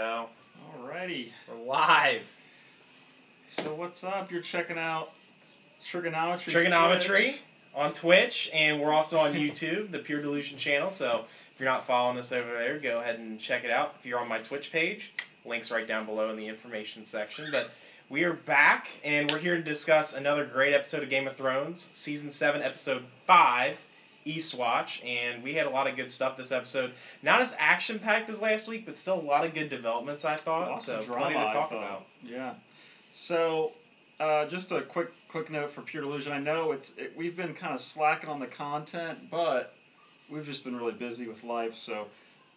go. Alrighty. We're live. So what's up? You're checking out Trigonometry. Trigonometry on Twitch, and we're also on YouTube, the Pure Delusion channel. So if you're not following us over there, go ahead and check it out. If you're on my Twitch page, links right down below in the information section. But we are back, and we're here to discuss another great episode of Game of Thrones, Season 7, Episode 5, Eastwatch, and we had a lot of good stuff this episode. Not as action-packed as last week, but still a lot of good developments, I thought. Lots so of drama, plenty to talk about. Yeah. So, just a quick note for Pure Delusion. I know we've been kind of slacking on the content, but we've just been really busy with life, so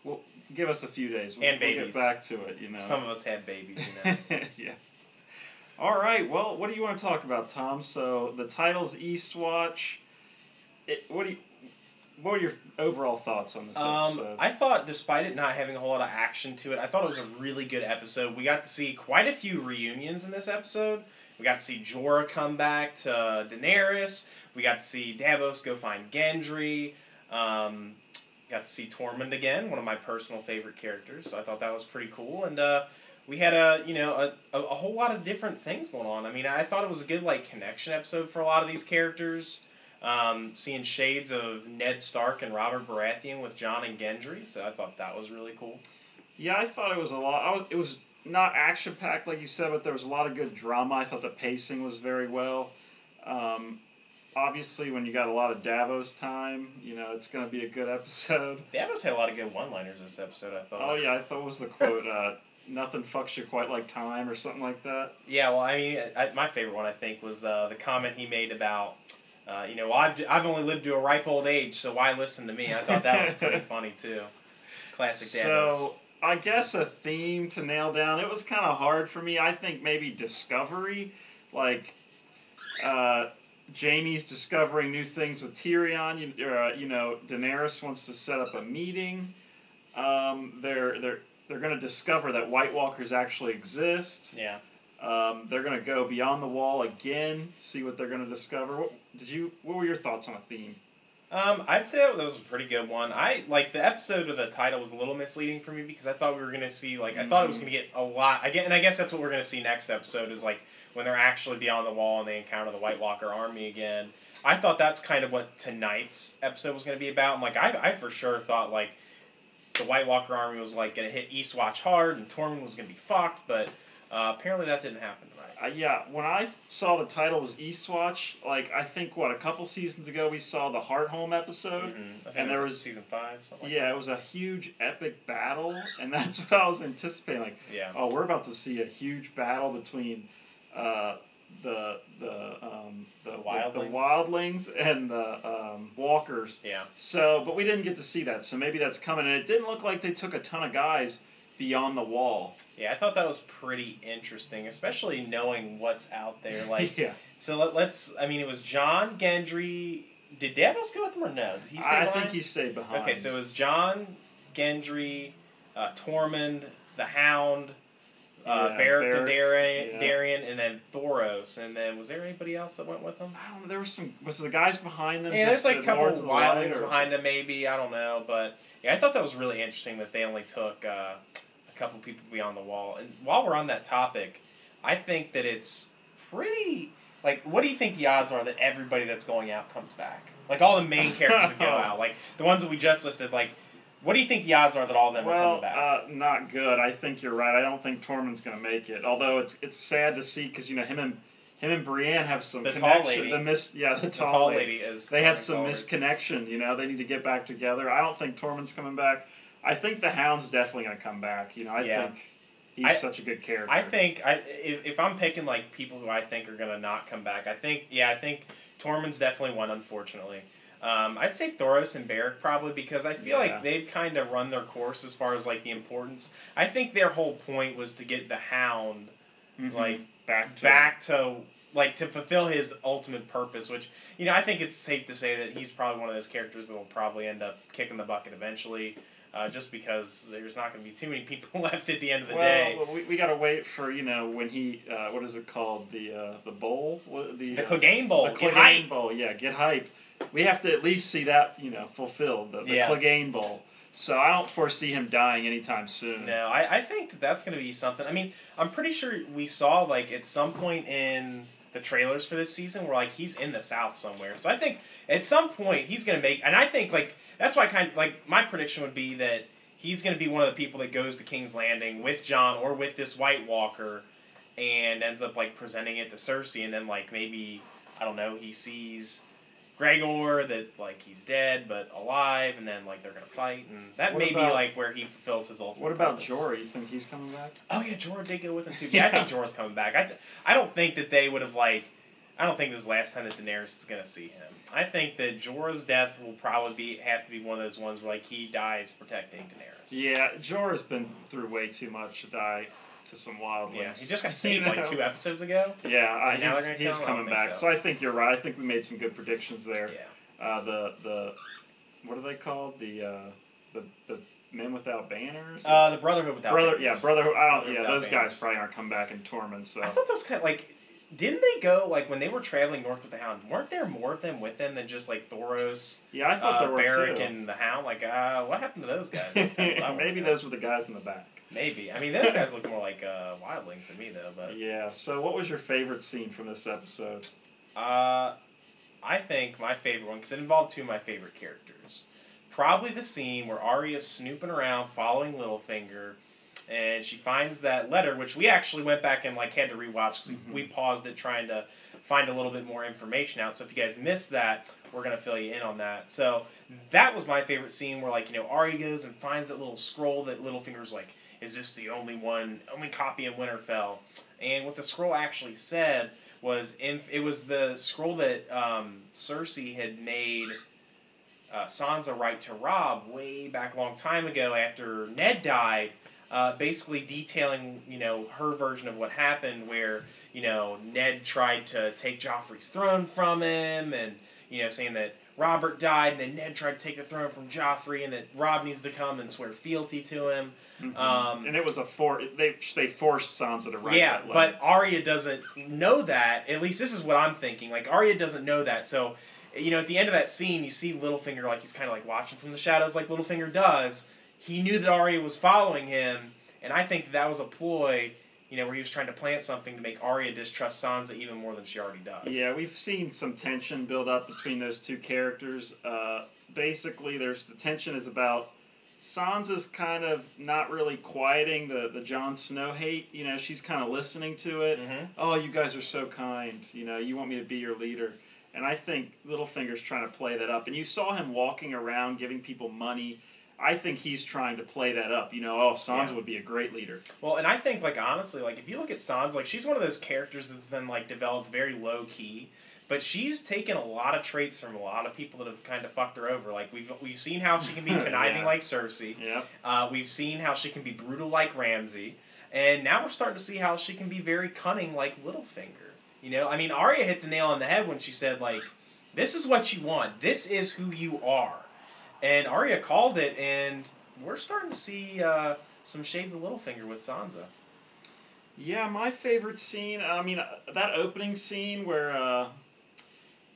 we'll give us a few days. We'll get back to it, you know. Some of us had babies, you know. Yeah. All right, well, what do you want to talk about, Tom? So, the title's Eastwatch. What are your overall thoughts on this episode? I thought, despite it not having a whole lot of action to it, I thought it was a really good episode. We got to see quite a few reunions in this episode. We got to see Jorah come back to Daenerys. We got to see Davos go find Gendry. Got to see Tormund again, one of my personal favorite characters. So I thought that was pretty cool. And we had a whole lot of different things going on. I mean, I thought it was a good connection episode for a lot of these characters. Seeing shades of Ned Stark and Robert Baratheon with Jon and Gendry, so I thought that was really cool. Yeah, I thought it was a lot. It was not action-packed like you said, but there was a lot of good drama. I thought the pacing was very well. Obviously, when you got a lot of Davos time, it's going to be a good episode. Davos had a lot of good one-liners this episode, I thought. Oh, yeah, I thought it was the quote, nothing fucks you quite like time, or something like that. Yeah, well, I mean, my favorite one, I think, was the comment he made about... I've only lived to a ripe old age, so why listen to me? I thought that was pretty funny, too. Classic Davos. So, I guess a theme to nail down, it was kind of hard for me. I think maybe discovery, Jaime's discovering new things with Tyrion. Daenerys wants to set up a meeting. They're going to discover that White Walkers actually exist. Yeah. They're going to go beyond the wall again, see what they're going to discover. What were your thoughts on a theme? I'd say that was a pretty good one. The episode of the title was a little misleading for me because I thought we were going to see, I thought it was going to get a lot, and I guess that's what we're going to see next episode is, when they're actually beyond the wall and they encounter the White Walker army again. I thought that's kind of what tonight's episode was going to be about. I for sure thought, the White Walker army was, going to hit Eastwatch hard and Tormund was going to be fucked, but... apparently that didn't happen tonight. Yeah, when I saw the title was Eastwatch, I think, a couple seasons ago we saw the Hearthome episode. Mm-hmm. I think there was Season 5, something like that. Yeah, it was a huge epic battle, and that's what I was anticipating. We're about to see a huge battle between the wildlings and the walkers. Yeah. So, but we didn't get to see that, so maybe that's coming. And it didn't look like they took a ton of guys beyond the wall. Yeah, I thought that was pretty interesting, especially knowing what's out there. Yeah. So it was Jon, Gendry. Did Davos go with him or no? Did he stay behind? I think he stayed behind. Okay, so it was Jon, Gendry, Tormund, the Hound, Beric Dondarrion, and then Thoros. And then was there anybody else that went with them? I don't know. There was the guys behind them. Yeah, there's a couple of wildlings behind them, maybe. I don't know, but yeah, I thought that was really interesting that they only took a couple people beyond the wall. And while we're on that topic, I think that it's pretty... what do you think the odds are that everybody that's going out comes back? All the main characters that go out. The ones that we just listed, what do you think the odds are that all of them are coming back? Not good. I think you're right. I don't think Tormund's going to make it. Although it's sad to see because, him and Brienne have some connection. Tall lady. The tall lady is. They have some misconnection. They need to get back together. I don't think Tormund's coming back. I think the Hound's definitely going to come back. I think he's such a good character. I think if I'm picking people who I think are going to not come back, I think Tormund's definitely one. Unfortunately, I'd say Thoros and Beric probably because I feel like they've kind of run their course as far as the importance. I think their whole point was to get the Hound back to fulfill his ultimate purpose, which I think it's safe to say that he's probably one of those characters that will probably end up kicking the bucket eventually. Just because there's not going to be too many people left at the end of the day. Well, we got to wait for, when he, what is it called? The bowl? The Clegane Bowl. The Clegane Bowl, yeah, get hype. We have to at least see that, fulfilled, the Clegane Bowl. So I don't foresee him dying anytime soon. No, I think that that's going to be something. I mean, I'm pretty sure we saw, like, at some point in the trailers for this season where, like, he's in the South somewhere. So I think at some point he's going to make... And I think, like, that's why like, my prediction would be that he's going to be one of the people that goes to King's Landing with Jon or with this White Walker and ends up, like, presenting it to Cersei. And then, like, maybe, I don't know, he sees Gregor, that, like, he's dead but alive, and then, like, they're going to fight, and that may be, like, where he fulfills his ultimate What about purpose. Jorah? You think he's coming back? Oh, yeah, Jorah did go with him, too. Yeah, I think Jorah's coming back. I don't think that they would have, like... I don't think this is the last time that Daenerys is going to see him. I think that Jorah's death will probably have to be one of those ones where, like, he dies protecting Daenerys. Yeah, Jorah's been through way too much to die to some wildlings. Yeah, he just got saved, like, 2 episodes ago. Yeah, he's coming back. So I think you're right. I think we made some good predictions there. Yeah. The what are they called? The Men Without Banners? The Brotherhood Without Banners. Yeah, Brotherhood. Those Banners. Guys probably aren't coming back in Tormund. So I thought those kind of, like... Didn't they go, like, when they were traveling north with the Hound, weren't there more of them with them than just, like, Thoros, yeah, I thought there were Beric, too. and the Hound? Like, what happened to those guys? That's kind of Maybe those were the guys in the back. Maybe. I mean, those guys look more like wildlings to me, though. But yeah, so what was your favorite scene from this episode? I think my favorite one, because it involved 2 of my favorite characters. Probably the scene where Arya's snooping around, following Littlefinger, and she finds that letter, which we actually went back and, like, had to rewatch, because we paused it trying to find a little bit more information out. So if you guys missed that, we're going to fill you in on that. So that was my favorite scene where, like, you know, Arya goes and finds that little scroll that Littlefinger's like, is this the only copy in Winterfell? And what the scroll actually said was, it was the scroll that Cersei had made Sansa write to Robb way back a long time ago after Ned died, basically detailing, you know, her version of what happened where, you know, Ned tried to take Joffrey's throne from him and, you know, saying that Robert died and then Ned tried to take the throne from Joffrey and that Robb needs to come and swear fealty to him. And it was they forced Sansa to write that letter. Yeah, but Arya doesn't know that. At least this is what I'm thinking. Like, Arya doesn't know that. So, you know, at the end of that scene, you see Littlefinger, like, he's kind of, like, watching from the shadows like Littlefinger does. He knew that Arya was following him, and I think that was a ploy, you know, where he was trying to plant something to make Arya distrust Sansa even more than she already does. Yeah, we've seen some tension build up between those 2 characters. Basically, the tension is about Sansa's kind of not really quieting the Jon Snow hate. You know, she's kind of listening to it. Oh, you guys are so kind. You know, you want me to be your leader. And I think Littlefinger's trying to play that up. And you saw him walking around giving people money. I think he's trying to play that up. You know, Sansa would be a great leader. Well, and I think, like, honestly, like, if you look at Sansa, like, she's one of those characters that's been, like, developed very low-key. But she's taken a lot of traits from a lot of people that have kind of fucked her over. Like, we've seen how she can be conniving like Cersei. Yeah. We've seen how she can be brutal like Ramsay. And now we're starting to see how she can be very cunning like Littlefinger. You know, I mean, Arya hit the nail on the head when she said, like, this is what you want. This is who you are. And Arya called it, and we're starting to see some shades of Littlefinger with Sansa. Yeah, my favorite scene, I mean, that opening scene where,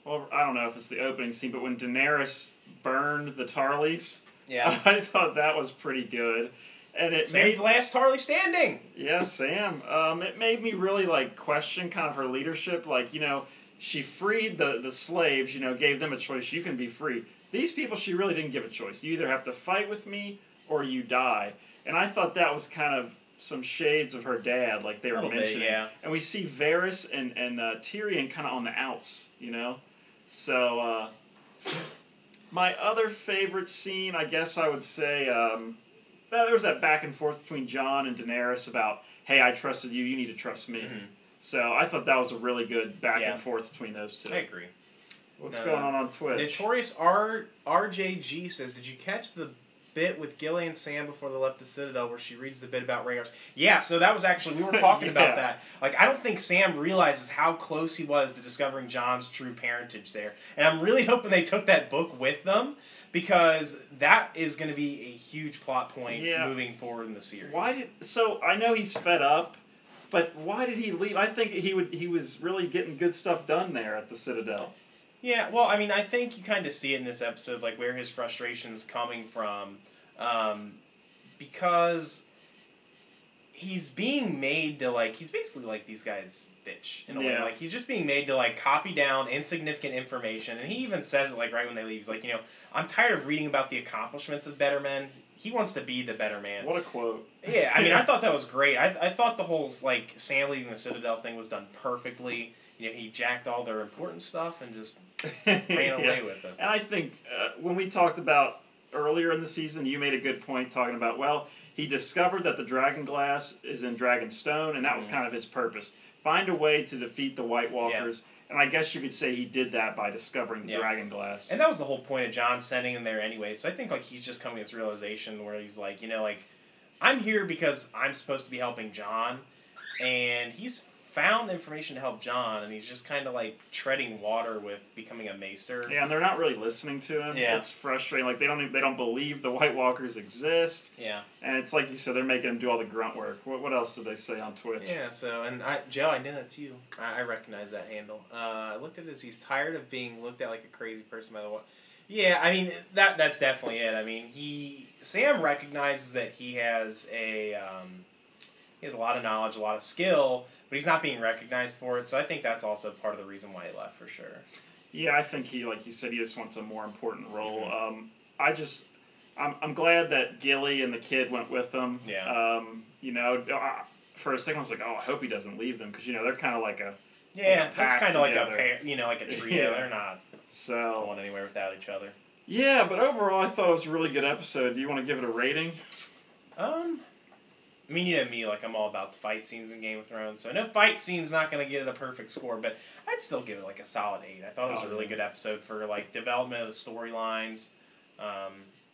well, I don't know if it's the opening scene, but when Daenerys burned the Tarleys, yeah, I thought that was pretty good. And it Sam's the last Tarley standing. Yeah, Sam. It made me really, like, question kind of her leadership. Like, you know, she freed the slaves, you know, gave them a choice. You can be free. These people, she really didn't give a choice. You either have to fight with me or you die. And I thought that was kind of some shades of her dad, like they were mentioning. Bit, yeah. And we see Varys and Tyrion kind of on the outs, you know? So, my other favorite scene, I guess I would say, there was that back and forth between Jon and Daenerys about, hey, I trusted you, you need to trust me. So I thought that was a really good back and forth between those 2. I agree. What's going on Twitch? Notorious RJG says, did you catch the bit with Gilly and Sam before they left the Citadel where she reads the bit about Rhaegar's? Yeah, so that was actually, we were talking about that. Like, I don't think Sam realizes how close he was to discovering Jon's true parentage there. And I'm really hoping they took that book with them, because that is going to be a huge plot point moving forward in the series. So I know he's fed up, but why did he leave? I think he was really getting good stuff done there at the Citadel. Yeah, well, I mean, I think you kind of see it in this episode, like, where his frustration's coming from. because he's being made to, like, he's basically like these guys' bitch in a way. Like, he's just being made to, like, copy down insignificant information, and he even says it, like, right when they leave. He's like, I'm tired of reading about the accomplishments of better men. He wants to be the better man. What a quote. Yeah, I mean, I thought that was great. I thought the whole, like, Sam leaving the Citadel thing was done perfectly. He jacked all their important stuff and just ran away with it. And I think when we talked about earlier in the season, you made a good point talking about, well, he discovered that the Dragon Glass is in Dragonstone, and that was kind of his purpose. Find a way to defeat the White Walkers. Yeah. And I guess you could say he did that by discovering the Dragon Glass. And that was the whole point of John sending him there anyway. So I think, like, he's just coming to this realization where he's like, I'm here because I'm supposed to be helping John. And he's found information to help John, and he's just kind of, like, treading water with becoming a maester. Yeah, and they're not really listening to him. Yeah. It's frustrating. Like, they don't believe the White Walkers exist. Yeah. And it's like you said, they're making him do all the grunt work. What else did they say on Twitch? Yeah, so, and Joe, I know that's you. I recognize that handle. I looked at this. He's tired of being looked at like a crazy person by the way. Yeah, I mean, that's definitely it. I mean, Sam recognizes that he has a lot of knowledge, a lot of skill, but he's not being recognized for it, so I think that's also part of the reason why he left, for sure. Yeah, I think he, like you said, he just wants a more important role. Mm-hmm. I'm glad that Gilly and the kid went with him. Yeah. For a second I was like, I hope he doesn't leave them, because, they're kind of like a that's kind of like a pair, like a trio. Yeah. They're not going anywhere without each other. Yeah, but overall I thought it was a really good episode. Do you want to give it a rating? I mean, me, like, I'm all about the fight scenes in Game of Thrones, so no fight scene's not going to get it a perfect score, but I'd still give it, like, a solid 8. I thought it was a really good episode for, like, development of the storylines.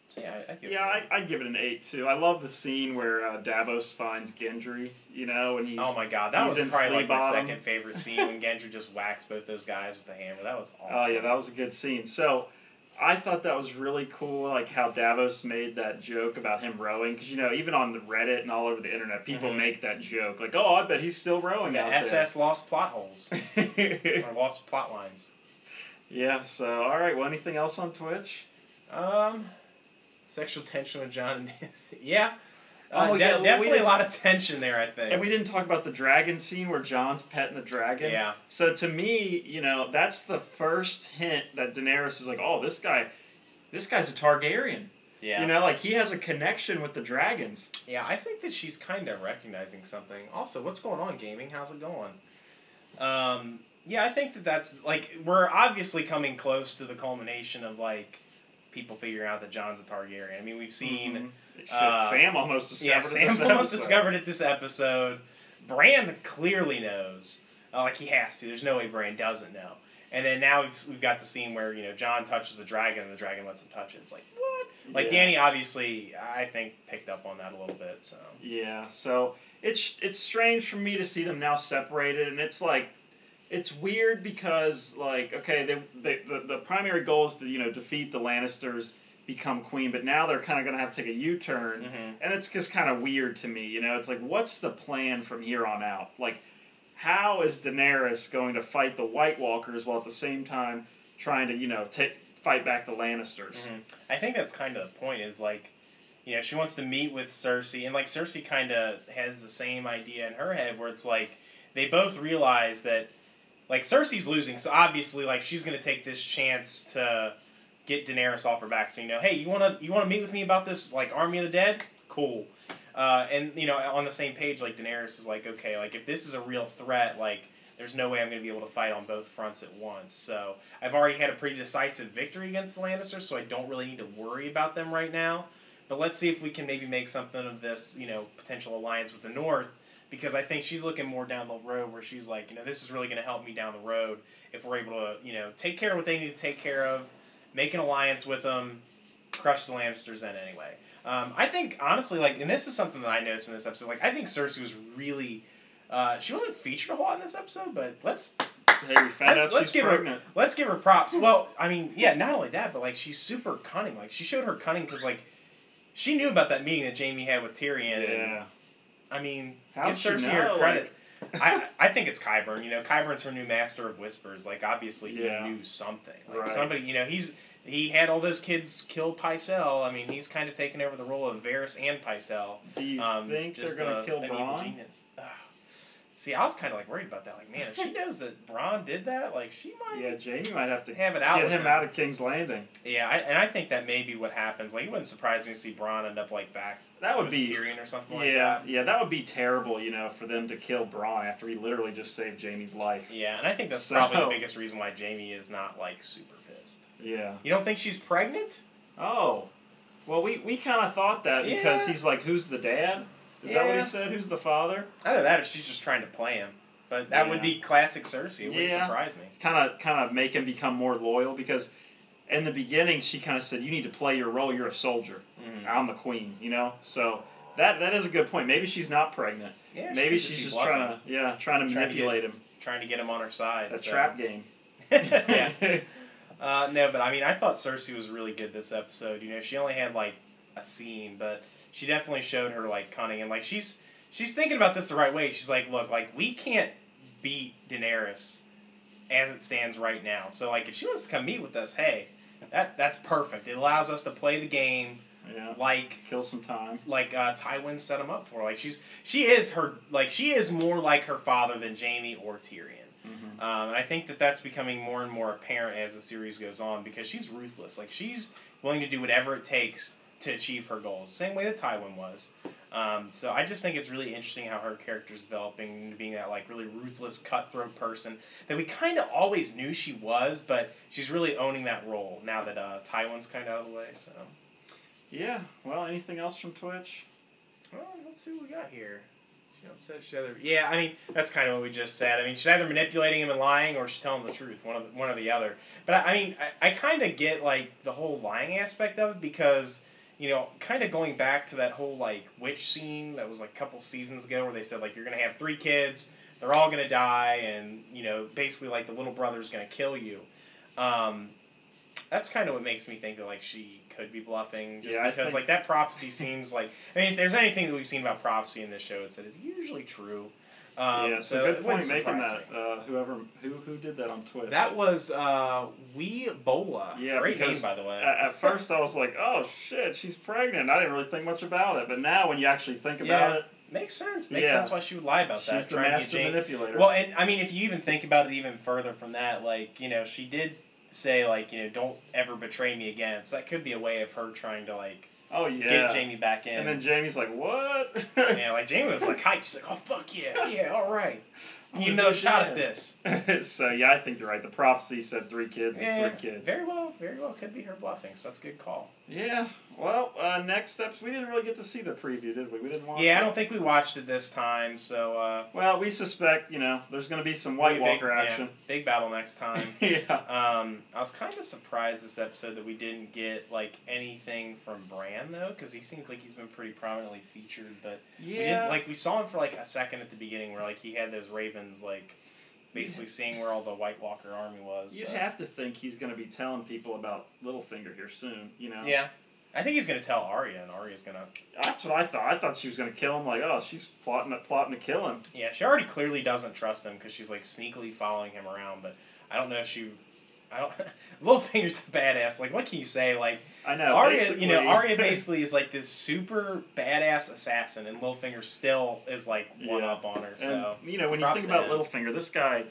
So, yeah, I'd give it an 8. I'd give it an 8, too. I love the scene where Davos finds Gendry, and he's... Oh, my God. That was probably, like, my second favorite scene, when Gendry just whacks both those guys with the hammer. That was awesome. Oh, yeah, that was a good scene. So... I thought that was really cool, like how Davos made that joke about him rowing. Because, even on the Reddit and all over the internet, people make that joke. Like, oh, I bet he's still rowing out there. SS lost plot holes. Or lost plot lines. Yeah, so, all right. Well, anything else on Twitch? Sexual tension with John and Nancy. Yeah. Definitely a lot of tension there, I think. And we didn't talk about the dragon scene where John's petting the dragon. Yeah. So to me, that's the first hint that Daenerys is like, oh, this guy's a Targaryen. Yeah. Like he has a connection with the dragons. Yeah, I think that she's kind of recognizing something. Also, what's going on, gaming? How's it going? Yeah, I think that's, like, we're obviously coming close to the culmination of, like, people figuring out that John's a Targaryen. I mean, we've seen... Mm-hmm. Sam almost discovered it. Yeah, Sam almost discovered it this episode. Bran clearly knows. Like, he has to. There's no way Bran doesn't know. And then now we've got the scene where, John touches the dragon and the dragon lets him touch it. It's like, what? Like, Dany obviously, I think, picked up on that a little bit, so... Yeah, so it's strange for me to see them now separated, and it's like... It's weird because, like, okay, the primary goal is to, defeat the Lannisters, become queen, but now they're kind of going to have to take a U-turn, and it's just kind of weird to me, It's like, what's the plan from here on out? Like, how is Daenerys going to fight the White Walkers while at the same time trying to, fight back the Lannisters? I think that's kind of the point, is, like, she wants to meet with Cersei, and, like, Cersei kind of has the same idea in her head, where it's like, they both realize that, like, Cersei's losing, so obviously, like, she's going to take this chance to get Daenerys off her back. So, hey, you wanna meet with me about this, like, Army of the Dead? Cool. And, on the same page, like, Daenerys is like, okay, like, if this is a real threat, like, there's no way I'm going to be able to fight on both fronts at once. So, I've already had a pretty decisive victory against the Lannisters, so I don't really need to worry about them right now. But let's see if we can maybe make something of this, potential alliance with the North. Because I think she's looking more down the road where she's like, this is really going to help me down the road if we're able to, take care of what they need to take care of, make an alliance with them, crush the Lannisters then anyway. I think, honestly, like, and this is something that I noticed in this episode, like, I think Cersei was really, she wasn't featured a lot in this episode, but let's give her props. Well, I mean, yeah, not only that, but, like, she's super cunning. Like, she showed her cunning because, like, she knew about that meeting that Jaime had with Tyrion. Yeah. And, I mean, give Cersei her credit. I think it's Qyburn. Qyburn's her new master of whispers. Like, obviously he knew something. Like, somebody, he had all those kids kill Pycelle. I mean, he's kind of taken over the role of Varys and Pycelle. Do you think they're going to kill Bronn? See, I was kind of like worried about that. Like, man, if she knows that Bronn did that, like she might. Yeah, Jaime might have to have it out. Get him out of King's Landing. Yeah, and I think that may be what happens. Like, it wouldn't surprise me to see Bronn end up like back. That would be Tyrion or something like that. Yeah, that would be terrible. For them to kill Bronn after he literally just saved Jaime's life. Yeah, and I think that's probably the biggest reason why Jaime is not like super pissed. Yeah. You don't think she's pregnant? Oh, well, we kind of thought that because he's like, who's the dad? Is that what he said? Who's the father? Either that or she's just trying to play him. But that would be classic Cersei. It wouldn't surprise me. Kind of make him become more loyal because in the beginning she kind of said, you need to play your role. You're a soldier. Mm-hmm. I'm the queen, So that is a good point. Maybe she's not pregnant. Yeah, maybe she's just trying to manipulate him. Trying to get him on her side. A trap game. Yeah. No, but I mean, I thought Cersei was really good this episode. She only had like a scene, but she definitely showed her like cunning and like she's thinking about this the right way. She's like, look, like we can't beat Daenerys as it stands right now. So like if she wants to come meet with us, hey, that's perfect. It allows us to play the game. Yeah. Like kill some time. Like Tywin set him up for. Like she is more like her father than Jaime or Tyrion. Mm-hmm. And I think that's becoming more and more apparent as the series goes on because she's ruthless. Like she's willing to do whatever it takes to achieve her goals. Same way that Tywin was. So I just think it's really interesting how her character's developing into being that like really ruthless, cutthroat person that we kind of always knew she was, but she's really owning that role now that Tywin's kind of out of the way. So. Yeah. Well, anything else from Twitch? Well, let's see what we got here. Yeah, I mean that's kind of what we just said. I mean she's either manipulating him and lying, or she's telling the truth. One or the other. But I mean I kind of get like the whole lying aspect of it because. Kind of going back to that whole, like, witch scene that was, like, a couple seasons ago where they said, like, you're going to have 3 kids, they're all going to die, and, basically, like, the little brother's going to kill you. That's kind of what makes me think that, like, she could be bluffing. Just because, like, that prophecy seems like... I mean, if there's anything that we've seen about prophecy in this show, it's that it's usually true. So good point making that. Who did that on Twitch? That was Weebola. Yeah, great name, by the way. At first I was like, oh shit, she's pregnant. I didn't really think much about it, but now when you actually think about it, makes sense. Makes sense why she would lie about that. She's the master manipulator. Well, and I mean, if you even think about it even further from that, like she did say like don't ever betray me again. So that could be a way of her trying to like. Oh, yeah. Get Jaime back in. And then Jaime's like, what? Yeah, like Jaime was like hyped. She's like, oh, fuck yeah. Yeah, all right. You know, shot at this. So, yeah, I think you're right. The prophecy said 3 kids. It's 3 kids. Very well could be her bluffing. So that's a good call. Yeah. Well, next steps. We didn't really get to see the preview, did we? We didn't watch it. Yeah, I don't think we watched it this time. So. Well, we suspect, there's going to be some White Walker action. Yeah, big battle next time. Yeah. I was kind of surprised this episode that we didn't get like anything from Bran though, because he seems like he's been pretty prominently featured. But we saw him for like a second at the beginning where like he had those ravens like. Basically seeing where all the White Walker army was. You'd have to think he's going to be telling people about Littlefinger here soon, Yeah. I think he's going to tell Arya, and Arya's going to... That's what I thought. I thought she was going to kill him. Like, oh, she's plotting to kill him. Yeah, she already clearly doesn't trust him because she's, like, sneakily following him around. But I don't know if she... Littlefinger's a badass. Like, what can you say? Like, I know. Arya, Arya basically is, like, this super badass assassin, and Littlefinger still is, like, one up on her. So, and, when you think about Littlefinger, this guy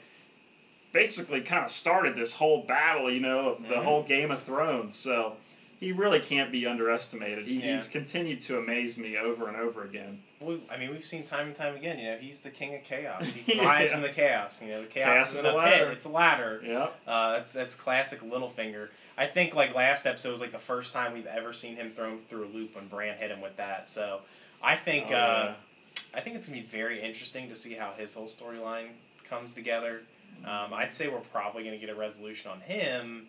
basically kind of started this whole battle, of the whole Game of Thrones. So... He really can't be underestimated. He's continued to amaze me over and over again. Well, I mean, we've seen time and time again. He's the king of chaos. He thrives in the chaos. The chaos is a pit. It's a ladder. Yeah. That's classic Littlefinger. I think like last episode was like the first time we've ever seen him thrown through a loop when Bran hit him with that. So I think it's gonna be very interesting to see how his whole storyline comes together. I'd say we're probably gonna get a resolution on him.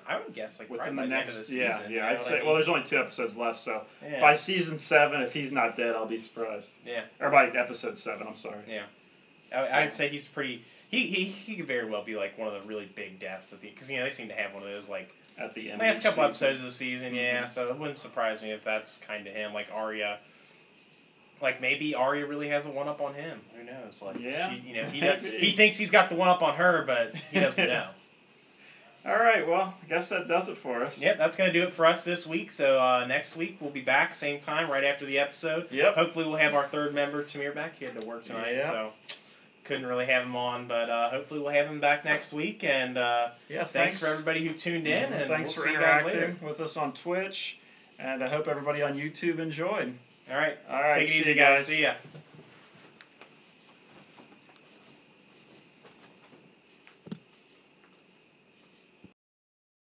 I would guess like within the next end of the season. Yeah. I'd say. Well, there's only 2 episodes left, so by season 7, if he's not dead, I'll be surprised. Yeah. Or by episode 7, I'm sorry. Yeah. I'd say he's pretty. He could very well be like one of the really big deaths at the because they seem to have one of those like at the end. Last couple episodes of the season, Mm-hmm. So it wouldn't surprise me if that's kind of him, like Arya. Like maybe Arya really has a one up on him. Who knows? Like he thinks he's got the one up on her, but he doesn't know. All right, well, I guess that does it for us. Yep, that's going to do it for us this week. So next week we'll be back, same time, right after the episode. Yep. Hopefully we'll have our third member, Tamir, back. He had to work tonight, so couldn't really have him on. But hopefully we'll have him back next week. And thanks for everybody who tuned in. And thanks we'll for see you guys later. interacting with us on Twitch. And I hope everybody on YouTube enjoyed. All right. All right. Take it easy, guys. See ya.